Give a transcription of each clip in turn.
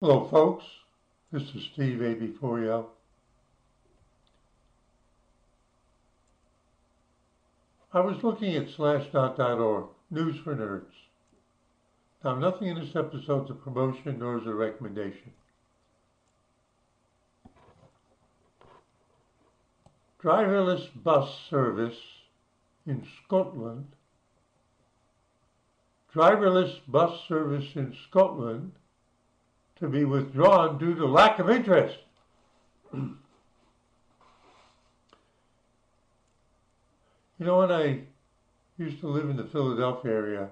Hello folks, this is Steve AB4L. I was looking at slashdot.org, News for Nerds. Now nothing in this episode is a promotion nor is a recommendation. Driverless bus service in Scotland. Driverless bus service in Scotland to be withdrawn due to lack of interest. You know, when I used to live in the Philadelphia area,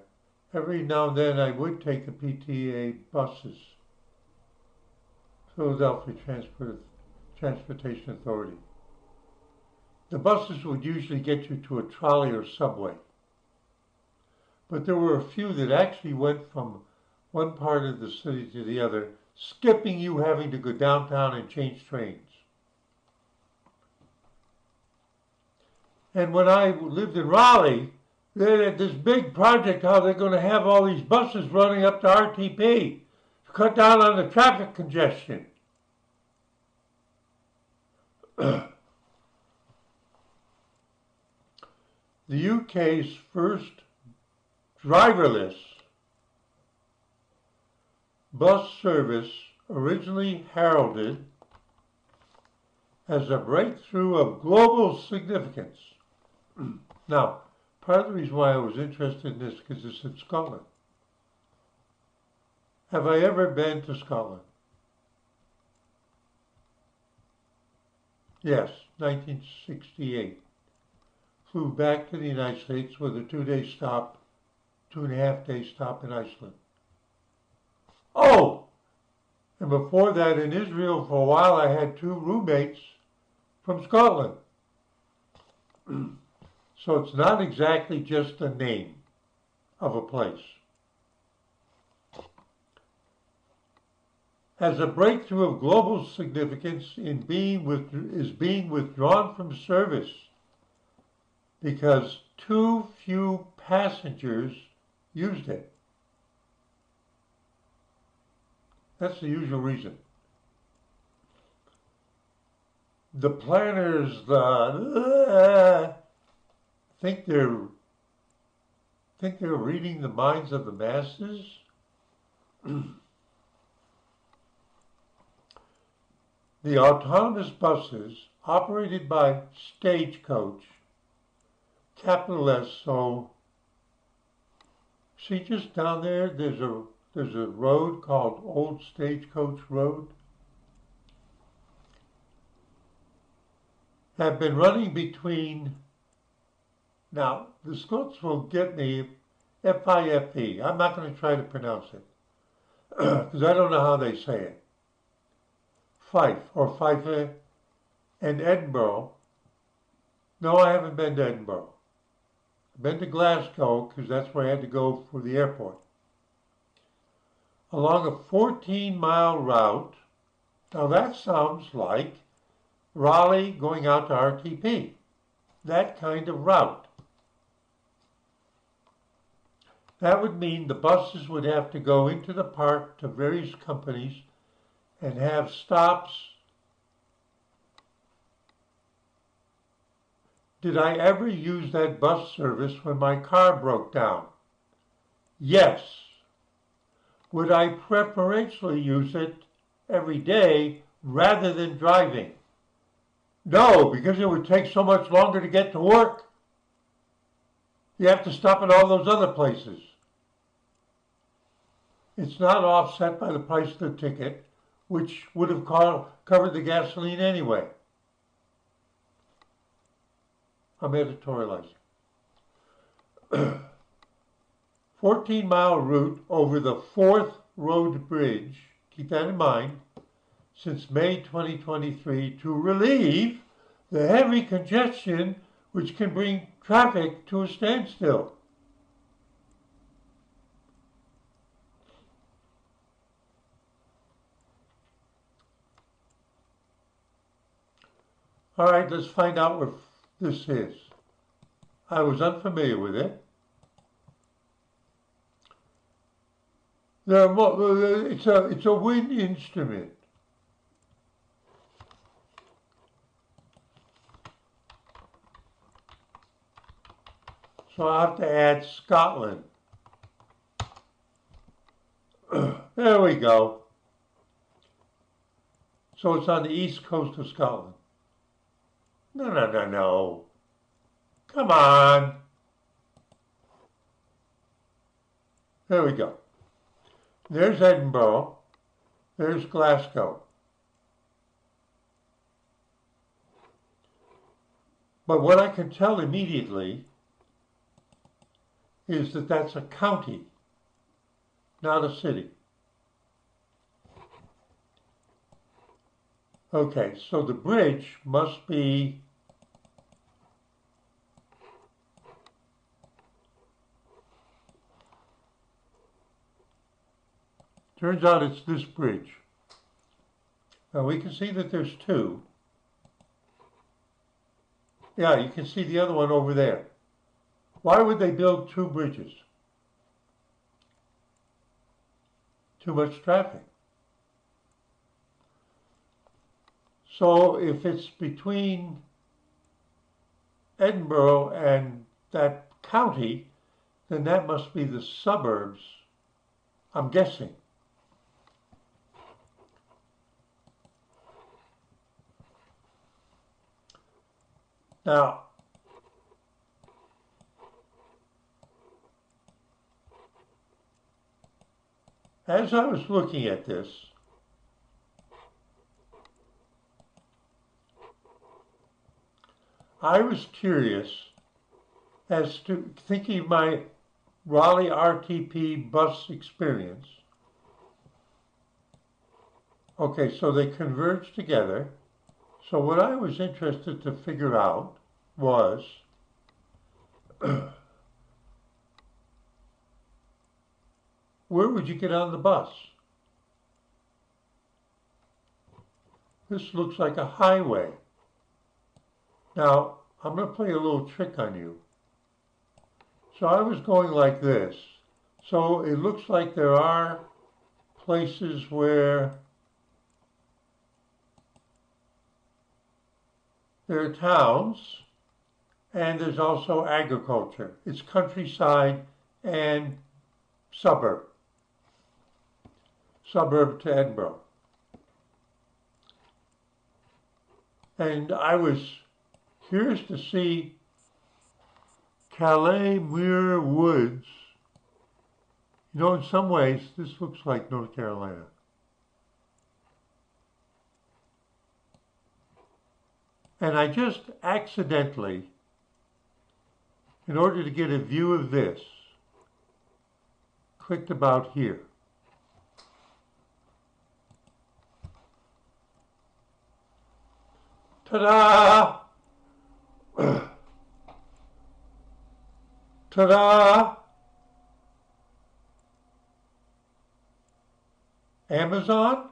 every now and then I would take the PTA buses, Philadelphia Transportation Authority. The buses would usually get you to a trolley or subway. But there were a few that actually went from one part of the city to the other, skipping you having to go downtown and change trains. And when I lived in Raleigh, they had this big project how they're going to have all these buses running up to RTP to cut down on the traffic congestion. The UK's first driverless bus service, originally heralded as a breakthrough of global significance. Now, part of the reason why I was interested in this is because it's in Scotland. Have I ever been to Scotland? Yes, 1968. Flew back to the United States with a 2-day stop, 2.5-day stop in Iceland. Oh! And before that in Israel for a while I had 2 roommates from Scotland. So it's not exactly just the name of a place. As a breakthrough of global significance is being withdrawn from service because too few passengers used it. That's the usual reason. The planners think they're reading the minds of the masses. The autonomous buses operated by Stagecoach, capital S, so see just down there, there's a road called Old Stagecoach Road. Have been running between, now the Scots will get me, F-I-F-E. I'm not going to try to pronounce it because I don't know how they say it. Fife or Fife and Edinburgh. No, I haven't been to Edinburgh. I've been to Glasgow because that's where I had to go for the airport. Along a 14-mile route. Now that sounds like Raleigh going out to RTP. That kind of route. That would mean the buses would have to go into the park to various companies and have stops. Did I ever use that bus service when my car broke down? Yes. Would I preferentially use it every day rather than driving? No, because it would take so much longer to get to work. You have to stop at all those other places. It's not offset by the price of the ticket, which would have covered the gasoline anyway. I'm editorializing. 14-mile route over the 4th Road Bridge, keep that in mind, since May 2023 to relieve the heavy congestion which can bring traffic to a standstill. All right, let's find out what this is. I was unfamiliar with it. It's a wind instrument. So I have to add Scotland. There we go. So it's on the east coast of Scotland. No. Come on. There we go. There's Edinburgh. There's Glasgow. But what I can tell immediately is that that's a county, not a city. Okay, so the bridge must be turns out it's this bridge. Now we can see that there's two. Yeah, you can see the other one over there. Why would they build two bridges? Too much traffic. So if it's between Edinburgh and that county, then that must be the suburbs, I'm guessing. Now, as I was looking at this, I was curious as to thinking of my Raleigh RTP bus experience. Okay, so they converge together. So what I was interested to figure out was where would you get on the bus? This looks like a highway. Now, I'm going to play a little trick on you. So I was going like this. So it looks like there are places where there are towns, and there's also agriculture. It's countryside and suburb to Edinburgh. And I was curious to see Calais Muir Woods. You know, in some ways, this looks like North Carolina. And I just accidentally, in order to get a view of this, clicked about here. Ta-da! Ta-da! Amazon?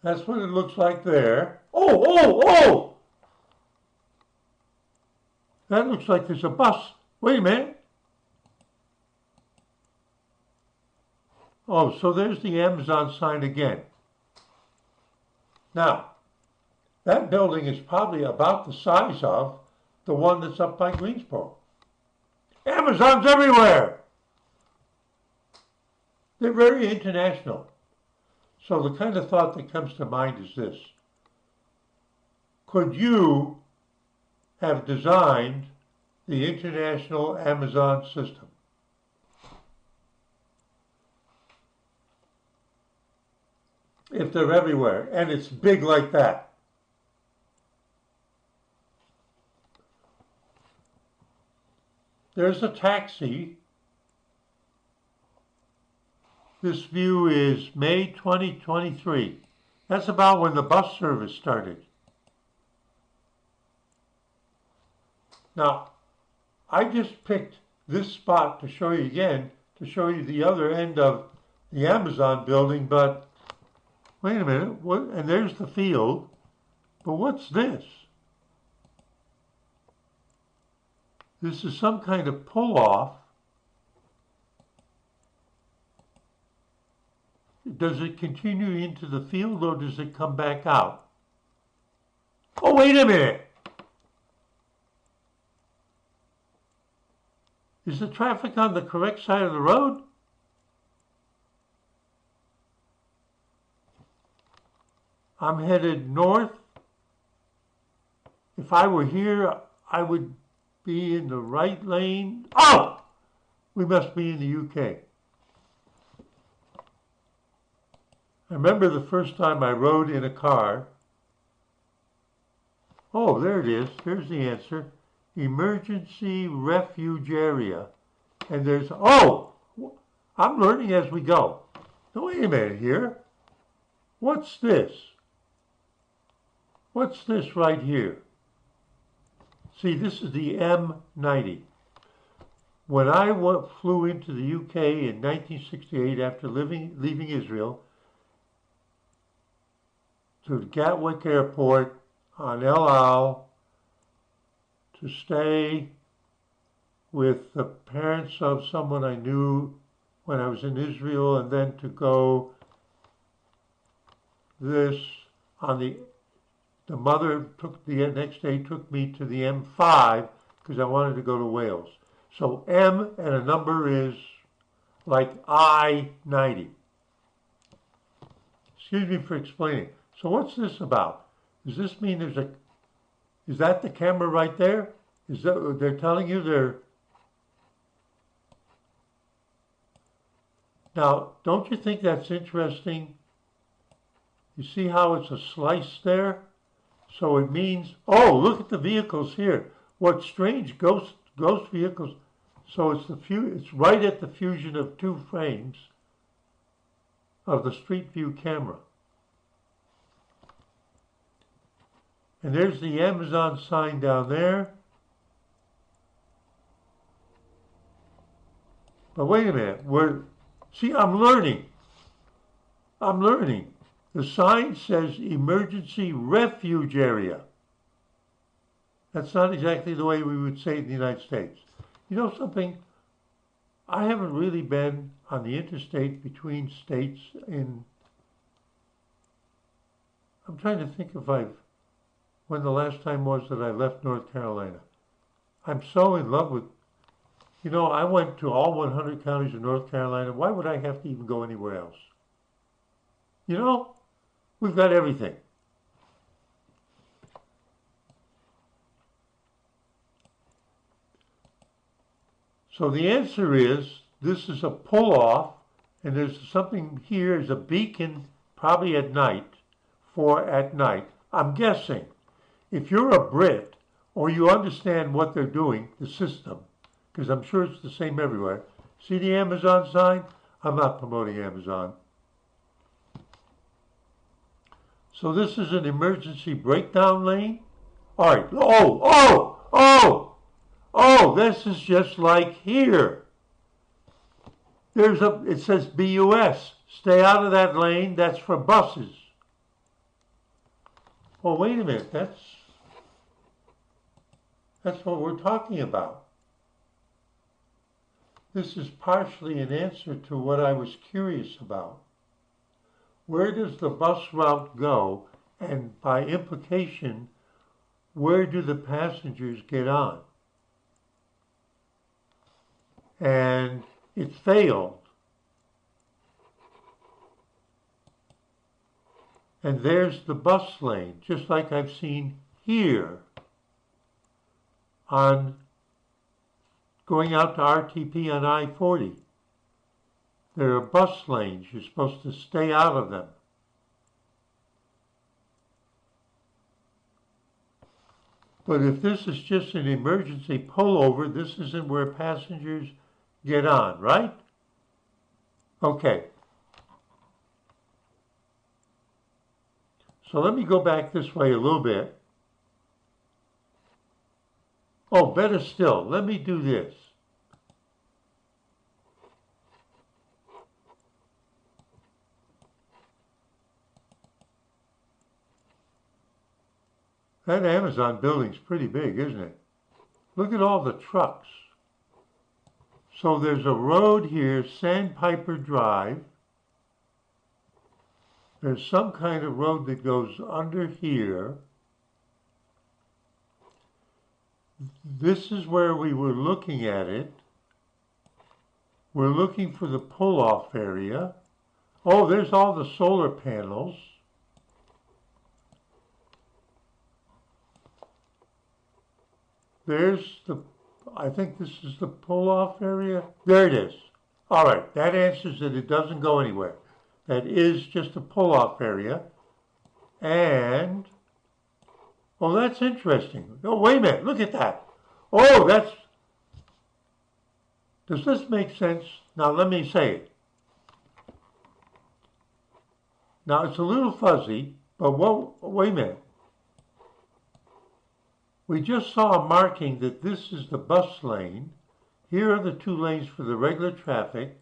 That's what it looks like there. Oh! That looks like there's a bus. Wait a minute. Oh, so there's the Amazon sign again. Now, that building is probably about the size of the one that's up by Greensboro. Amazon's everywhere! They're very international. So the kind of thought that comes to mind is this. Could you have designed the international Amazon system? If they're everywhere, and it's big like that. There's a taxi. This view is May 2023. That's about when the bus service started. Now, I just picked this spot to show you again, to show you the other end of the Amazon building, but wait a minute, what? And there's the field, but what's this? This is some kind of pull-off. Does it continue into the field or does it come back out? Oh, wait a minute. Is the traffic on the correct side of the road? I'm headed north. If I were here, I would be in the right lane. Oh! We must be in the UK. I remember the first time I rode in a car. Oh, there it is. There's the answer. Emergency refuge area. And there's, oh, I'm learning as we go. Now, wait a minute here. What's this? What's this right here? See, this is the M90. When I flew into the UK in 1968 after leaving Israel to Gatwick Airport on El Al to stay with the parents of someone I knew when I was in Israel, and then to go this on the mother took the next day took me to the M5 because I wanted to go to Wales. So M and a number is like I-90. Excuse me for explaining. So what's this about? Does this mean is that the camera right there? Is that, they're telling you they're... Now, don't you think that's interesting? You see how it's a slice there? So it means, oh, look at the vehicles here. What strange ghost vehicles. So it's right at the fusion of two frames of the Street View camera. And there's the Amazon sign down there. But wait a minute, see, I'm learning. The sign says emergency refuge area. That's not exactly the way we would say it in the United States. You know something? I haven't really been on the interstate between states I'm trying to think when the last time was that I left North Carolina. I'm so in love with, I went to all 100 counties of North Carolina. Why would I have to even go anywhere else? We've got everything. So the answer is, this is a pull-off, and there's something here is a beacon, probably at night, for at night. I'm guessing, if you're a Brit, or you understand what they're doing, the system, because I'm sure it's the same everywhere. See the Amazon sign? I'm not promoting Amazon. So this is an emergency breakdown lane. All right. Oh, this is just like here. It says BUS. Stay out of that lane. That's for buses. Oh, wait a minute. That's what we're talking about. This is partially an answer to what I was curious about. Where does the bus route go? And by implication, where do the passengers get on? And it failed. And there's the bus lane, just like I've seen here on going out to RTP on I-40. There are bus lanes. You're supposed to stay out of them. But if this is just an emergency pullover, this isn't where passengers get on, right? Okay. So let me go back this way a little bit. Oh, better still, let me do this. That Amazon building's pretty big, isn't it? Look at all the trucks. So there's a road here, Sandpiper Drive. There's some kind of road that goes under here. This is where we were looking at it. We're looking for the pull-off area. Oh, there's all the solar panels. There's the, I think this is the pull-off area. There it is. All right, that answers that it doesn't go anywhere. That is just a pull-off area. And, oh, that's interesting. Oh, wait a minute, look at that. Oh, that's, does this make sense? Now, let me say it. Now, it's a little fuzzy, but wait a minute. We just saw a marking that this is the bus lane. Here are the two lanes for the regular traffic.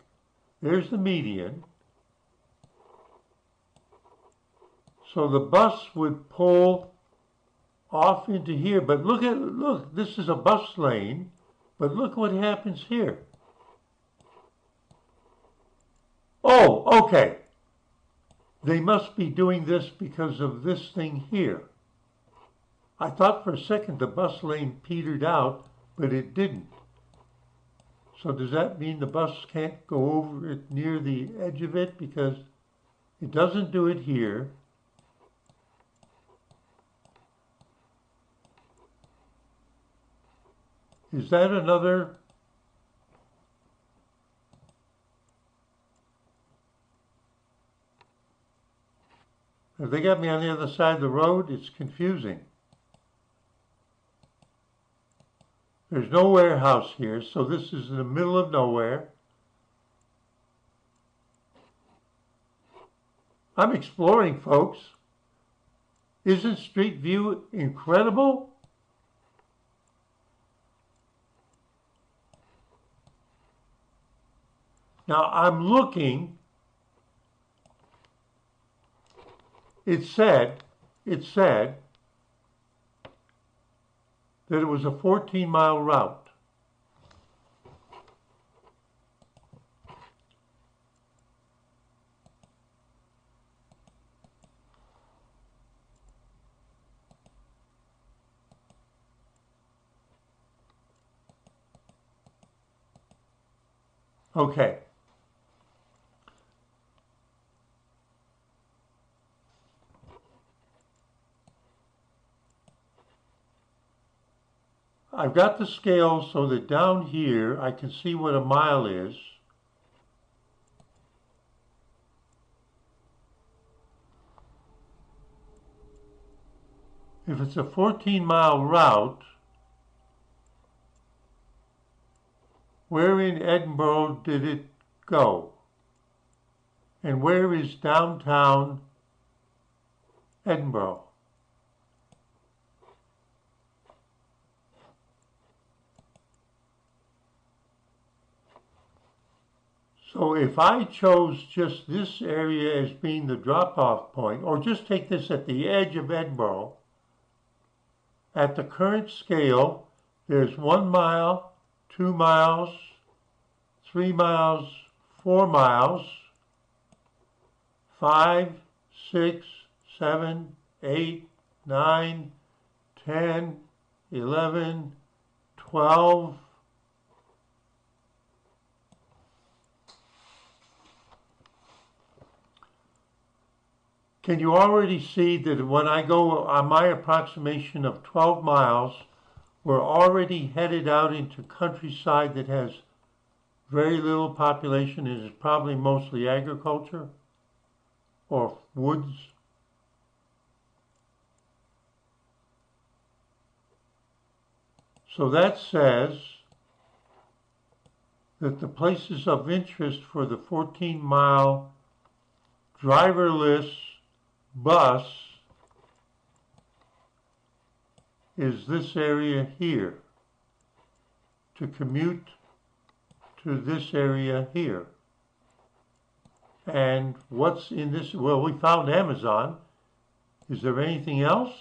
There's the median. So the bus would pull off into here, but look, this is a bus lane, but look what happens here. Oh, okay. They must be doing this because of this thing here. I thought for a second the bus lane petered out, but it didn't. So does that mean the bus can't go over it near the edge of it because it doesn't do it here? Is that another? Have they got me on the other side of the road? It's confusing. There's no warehouse here, so this is in the middle of nowhere. I'm exploring, folks. Isn't Street View incredible? Now I'm looking. It said that it was a 14-mile route. Okay. I've got the scale so that down here I can see what a mile is. If it's a 14-mile route, where in Edinburgh did it go? And where is downtown Edinburgh? So if I chose just this area as being the drop-off point, or just take this at the edge of Edinburgh, at the current scale, there's 1 mile, 2 miles, 3 miles, 4 miles, 5, 6, 7, 8, 9, 10, 11, 12, can you already see that when I go on my approximation of 12 miles, we're already headed out into countryside that has very little population and is probably mostly agriculture or woods? So that says that the places of interest for the 14-mile driverless bus is this area here. to commute to this area here. And what's in this? Well, we found Amazon. Is there anything else?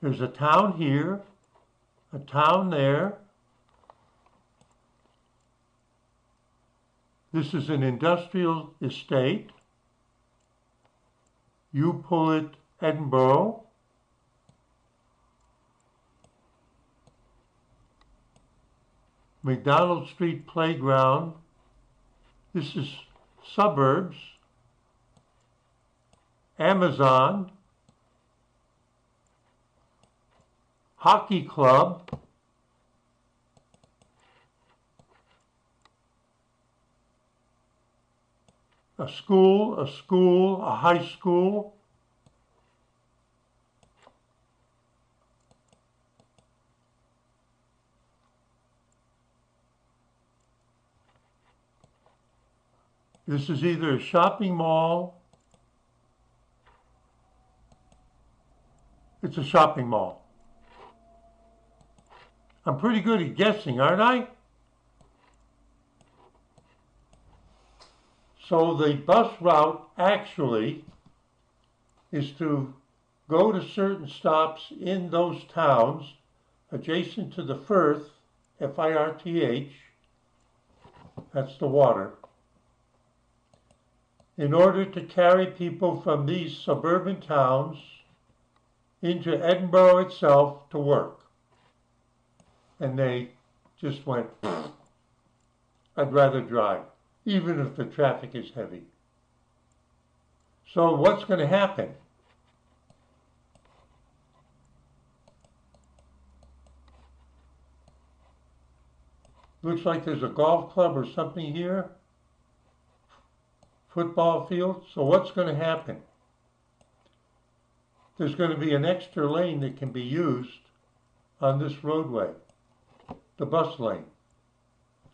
There's a town here, a town there. This is an industrial estate. You pull it Edinburgh. McDonald Street Playground. This is suburbs. Amazon. Hockey club. A school, a high school. This is either a shopping mall. It's a shopping mall. I'm pretty good at guessing, aren't I? So the bus route actually is to go to certain stops in those towns adjacent to the Firth, F-I-R-T-H, that's the water, in order to carry people from these suburban towns into Edinburgh itself to work. And they just went, I'd rather drive, even if the traffic is heavy. So what's going to happen? Looks like there's a golf club or something here. Football field. So what's going to happen? There's going to be an extra lane that can be used on this roadway, the bus lane.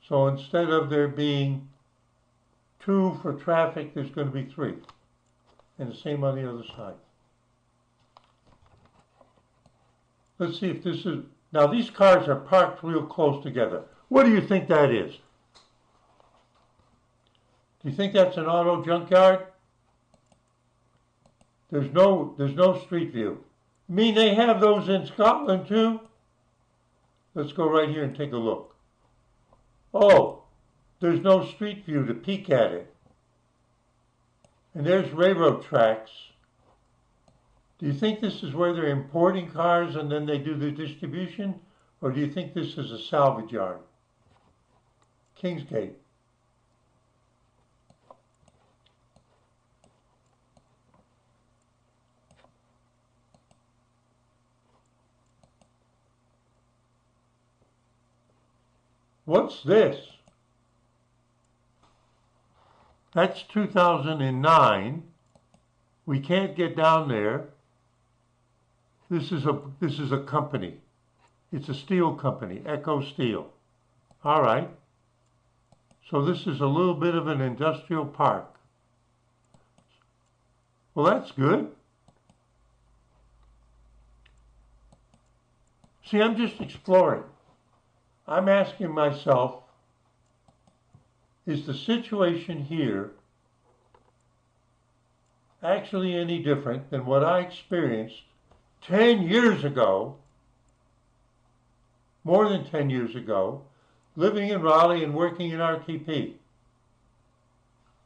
So instead of there being 2 for traffic, there's going to be 3. And the same on the other side. Let's see if this is... Now these cars are parked real close together. What do you think that is? Do you think that's an auto junkyard? There's no street view. You mean they have those in Scotland too? Let's go right here and take a look. Oh, there's no street view to peek at it. And there's railroad tracks. Do you think this is where they're importing cars and then they do the distribution? Or do you think this is a salvage yard? Kingsgate. What's this? That's 2009. We can't get down there. This is a company. It's a steel company, Echo Steel. All right. So this is a little bit of an industrial park. Well, that's good. See, I'm just exploring. I'm asking myself, is the situation here actually any different than what I experienced 10 years ago, more than 10 years ago, living in Raleigh and working in RTP,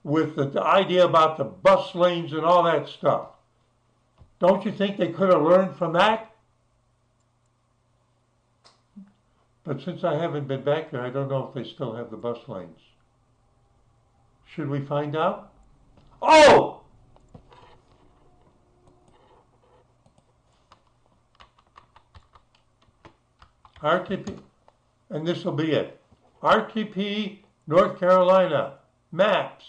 with the idea about the bus lanes and all that stuff? Don't you think they could have learned from that? But since I haven't been back there, I don't know if they still have the bus lanes. Should we find out? Oh! RTP, and this will be it. RTP, North Carolina, maps.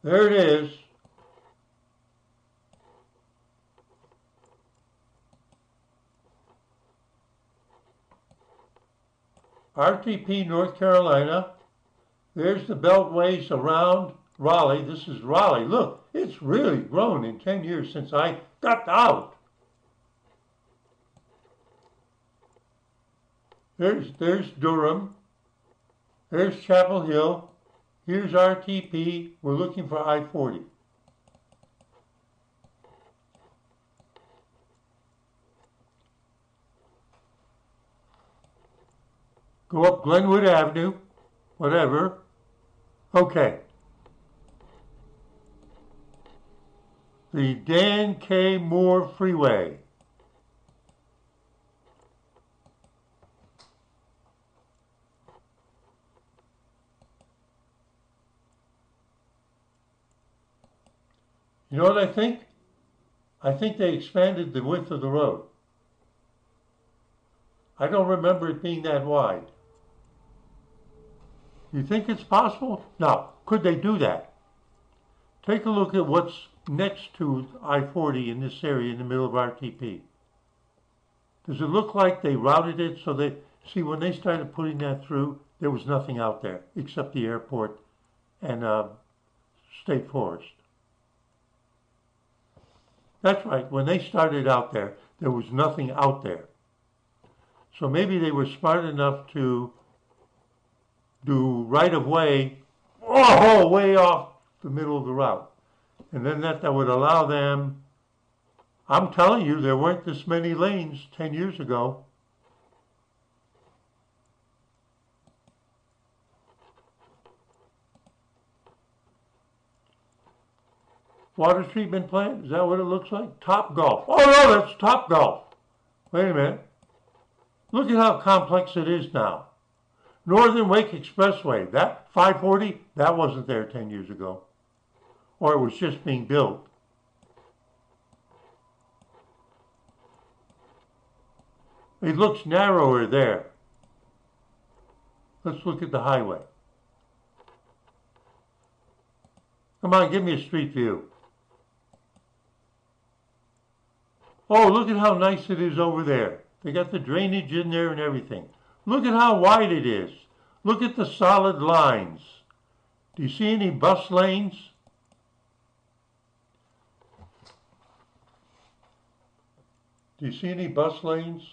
There it is. RTP, North Carolina. There's the beltways around Raleigh. This is Raleigh. Look, it's really grown in 10 years since I got out. There's Durham. There's Chapel Hill. Here's RTP. We're looking for I-40. Go up Glenwood Avenue, whatever. Okay. The Dan K. Moore Freeway. You know what I think? I think they expanded the width of the road. I don't remember it being that wide. You think it's possible? Now, could they do that? Take a look at what's next to I-40 in this area in the middle of RTP. Does it look like they routed it so they, see, when they started putting that through, there was nothing out there except the airport and state forest. That's right, when they started out there, there was nothing out there. So maybe they were smart enough to do right-of-way, oh, way off the middle of the route. And then that would allow them, I'm telling you, there weren't this many lanes 10 years ago. Water treatment plant, is that what it looks like? Top Golf. Oh no, that's Top Golf. Wait a minute. Look at how complex it is now. Northern Wake Expressway, that 540, that wasn't there 10 years ago. Or it was just being built. It looks narrower there. Let's look at the highway. Come on, give me a street view. Oh, look at how nice it is over there. They got the drainage in there and everything. Look at how wide it is. Look at the solid lines. Do you see any bus lanes? Do you see any bus lanes?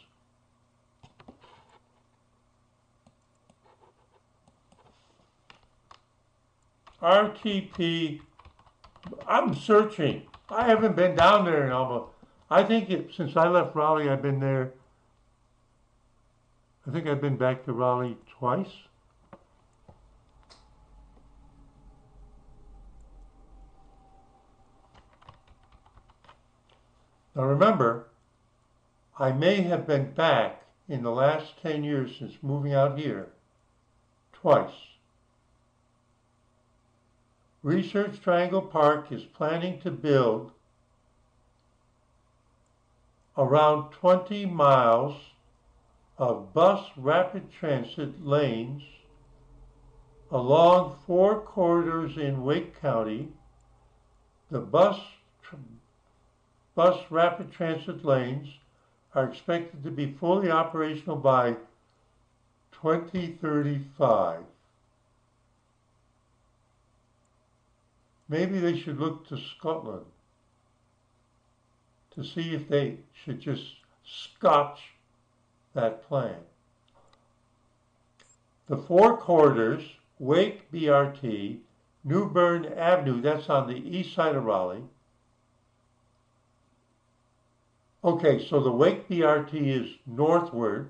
RTP, I'm searching. I haven't been down there in almost, I think since I left Raleigh, I've been there. I think I've been back to Raleigh twice. Now remember, I may have been back in the last 10 years since moving out here twice. Research Triangle Park is planning to build around 20 miles of bus rapid transit lanes along 4 corridors in Wake County. The bus rapid transit lanes are expected to be fully operational by 2035. Maybe they should look to Scotland to see if they should just scotch that plan. The 4 corridors, Wake BRT, New Bern Avenue, that's on the east side of Raleigh. Okay, so the Wake BRT is northward.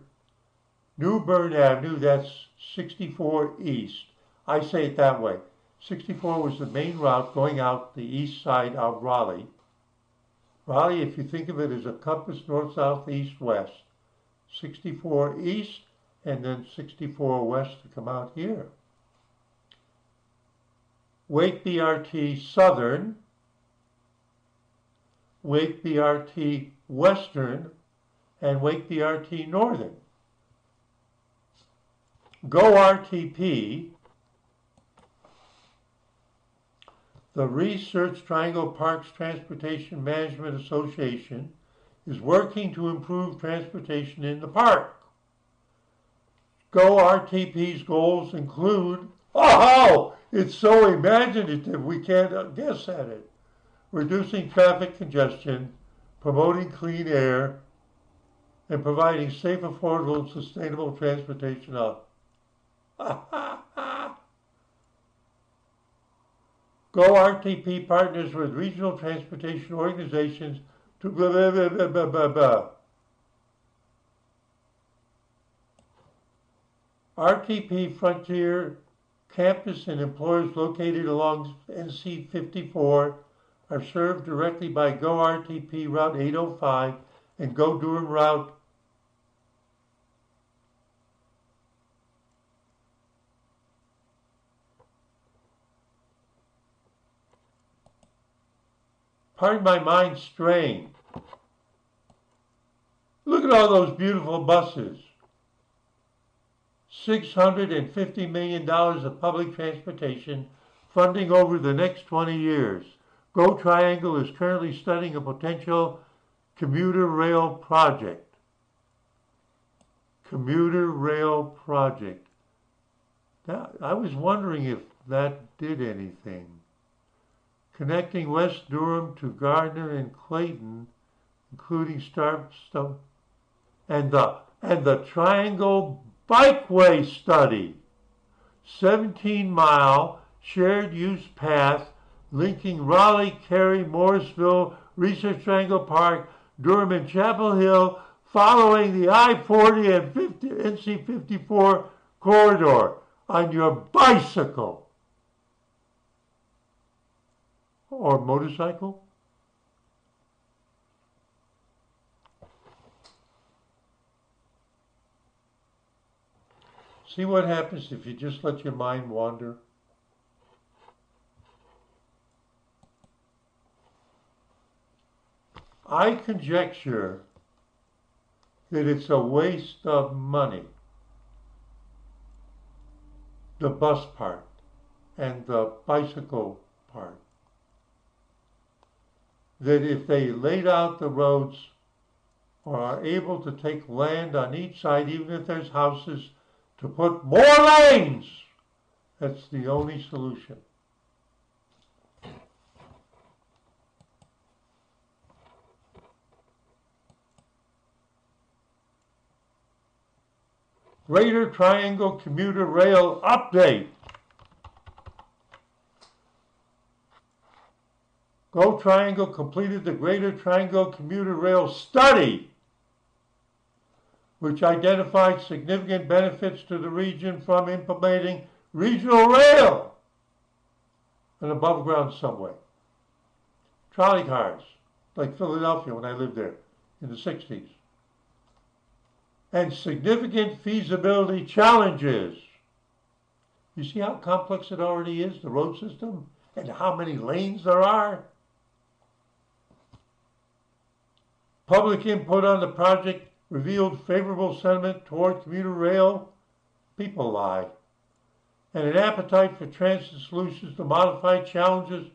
New Bern Avenue, that's 64 east. I say it that way. 64 was the main route going out the east side of Raleigh. Raleigh, if you think of it as a compass north, south, east, west, 64 east and then 64 west to come out here. Wake BRT Southern, Wake BRT Western, and Wake BRT Northern. Go RTP, the Research Triangle Parks Transportation Management Association, is working to improve transportation in the park. Go RTP's goals include, oh, it's so imaginative we can't guess at it. Reducing traffic congestion, promoting clean air, and providing safe, affordable, and sustainable transportation of. Go RTP partners with regional transportation organizations to blah, blah, blah, blah, blah, blah, blah. RTP Frontier campus and employers located along NC 54 are served directly by Go RTP Route 805 and Go Durham Route. Pardon my mind straying. Look at all those beautiful buses. $650 million of public transportation funding over the next 20 years. Go Triangle is currently studying a potential commuter rail project. Commuter rail project. Now, I was wondering if that did anything. Connecting West Durham to Gardner and Clayton, including Starstone, and the Triangle Bikeway Study, 17-mile shared use path linking Raleigh, Cary, Morrisville, Research Triangle Park, Durham, and Chapel Hill, following the I-40 and NC-54 corridor on your bicycle or motorcycle. See what happens if you just let your mind wander? I conjecture that it's a waste of money, the bus part and the bicycle part. That if they laid out the roads or are able to take land on each side, even if there's houses, to put more lanes, that's the only solution. Greater Triangle Commuter Rail Update. Go Triangle completed the Greater Triangle Commuter Rail Study, which identified significant benefits to the region from implementing regional rail, an above-ground subway, trolley cars, like Philadelphia when I lived there in the 60s, and significant feasibility challenges. You see how complex it already is, the road system, and how many lanes there are? Public input on the project revealed favorable sentiment toward commuter rail. People lie. And an appetite for transit solutions to modify challenges,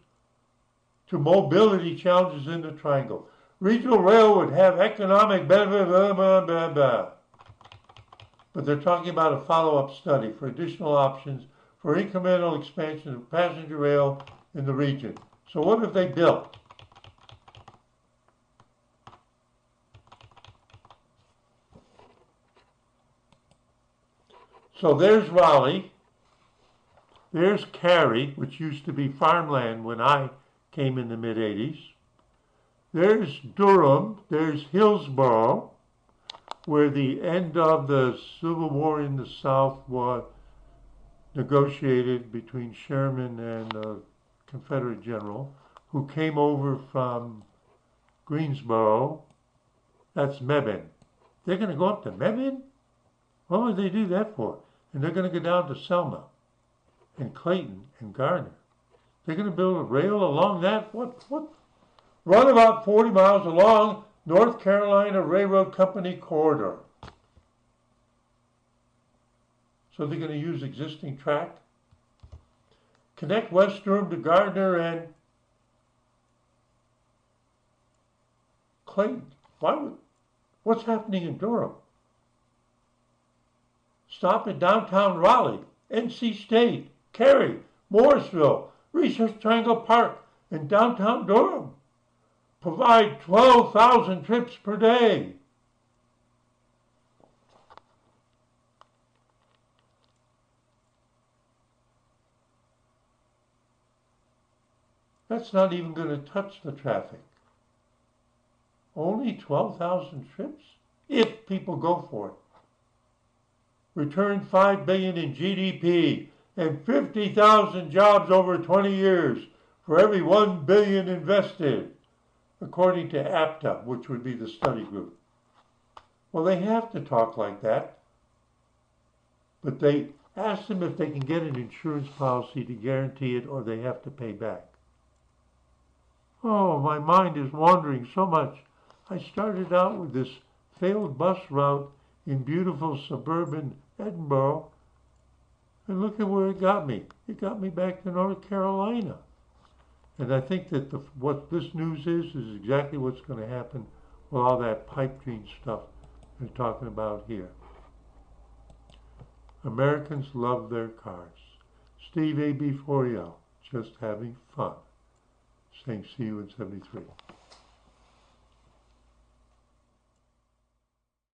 to mobility challenges in the triangle. Regional rail would have economic benefit, blah, blah, blah, blah. But they're talking about a follow-up study for additional options for incremental expansion of passenger rail in the region. So what have they built? So there's Raleigh, there's Cary, which used to be farmland when I came in the mid-80s. There's Durham, there's Hillsborough, where the end of the Civil War in the South was negotiated between Sherman and a Confederate general who came over from Greensboro. That's Mebane. They're going to go up to Mebane? What would they do that for? And they're going to go down to Selma and Clayton and Gardner. They're going to build a rail along that, what? Run about 40 miles along North Carolina Railroad Company corridor. So they're going to use existing track. Connect West Durham to Gardner and Clayton. What's happening in Durham? Stop at downtown Raleigh, NC State, Cary, Morrisville, Research Triangle Park, and downtown Durham. Provide 12,000 trips per day. That's not even going to touch the traffic. Only 12,000 trips? If people go for it. Return $5 billion in GDP and 50,000 jobs over 20 years for every $1 billion invested, according to APTA, which would be the study group. Well, they have to talk like that. But they ask them if they can get an insurance policy to guarantee it, or they have to pay back. Oh, my mind is wandering so much. I started out with this failed bus route in beautiful suburban Edinburgh, and look at where it got me. It got me back to North Carolina. And I think that what this news is exactly what's going to happen with all that pipe dream stuff they're talking about here. Americans love their cars. Steve A.B. Foriel, just having fun. Saying see you in 73.